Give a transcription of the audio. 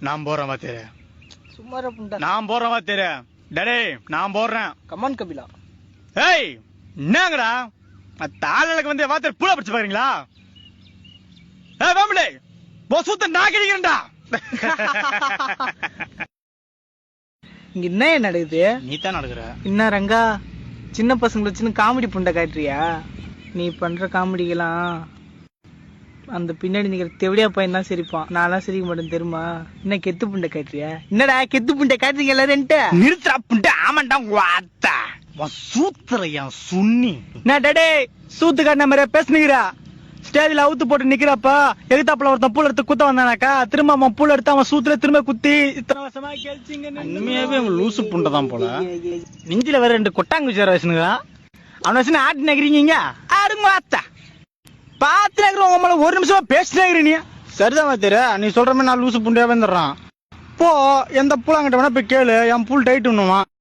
நான் போறேன் வாத்தியாரே. சும்மா புண்டா. நான் போறேன் வாத்தியாரே. டேய் நான் போறேன். கமான் கபிலா. ஏய் என்னங்கடா தாளுக்கு வந்து வாத்தியார் பூளை பிடிச்சு பாக்குறீங்களா? ஏய் வாமலே போசுத்த நாக்கிடிங்கடா. இங்க என்ன நடக்குது? நீ தான் நடக்குற. என்ன ரங்கா சின்ன பசங்களை வச்சுன்னு காமெடி புண்டை காட்டுறியா? நீ பண்ற காமெடிக்கெல்லாம் அந்த பின்னாடி நிக்கிற தெவடியா பையன் தான் சிரிப்பான். நான்லாம் சிரிக்க மாட்டேன் தெரியுமா? என்ன கெத்து புண்டை காட்டுறியா? என்னடா கெத்து புண்டை காட்டுறீங்க எல்லாரும்? நிறுத்துறா புண்டை. ஆமாண்டா வாத்தா சூத்திரையா சுண்ணி. என்ன டே சூத்து காட்டின மாதிரியா பேசுனீங்கடா? ஸ்டேஜ்ல அவுத்து போட்டு நிக்கிறப்ப எகுத்தாப்புல ஒருத்தன் பூல எடுத்து குத்த வந்தானாக்கா திரும்ப அவன் பூல எடுத்து அவன் சூத்துல திரும்ப குத்தி இத்தனை வருஷமா கேள்ச்சிங்க. உண்மையாவே அவங்க லூசு புண்டை தான் போல. நெஞ்சில வேற 2 கொட்டாங்க வச்சார வச்சுனுங்க. அவனை வச்சு ஆட்டி நகரீங்க. ஆடுங்க வாத்தா பாத்து நகர உங்க மேல 1 நிமிஷமா பேசினேங்கிற நீ. சரிதான் வாத்தியாரே, நீ சொல்ற மாதிரி நான் லூசு புண்டையா வந்துடுறான். போ எந்த பூலாங்கிட்ட வேணா போய் கேளு, என் பூல் டைட் பண்ணுவான்.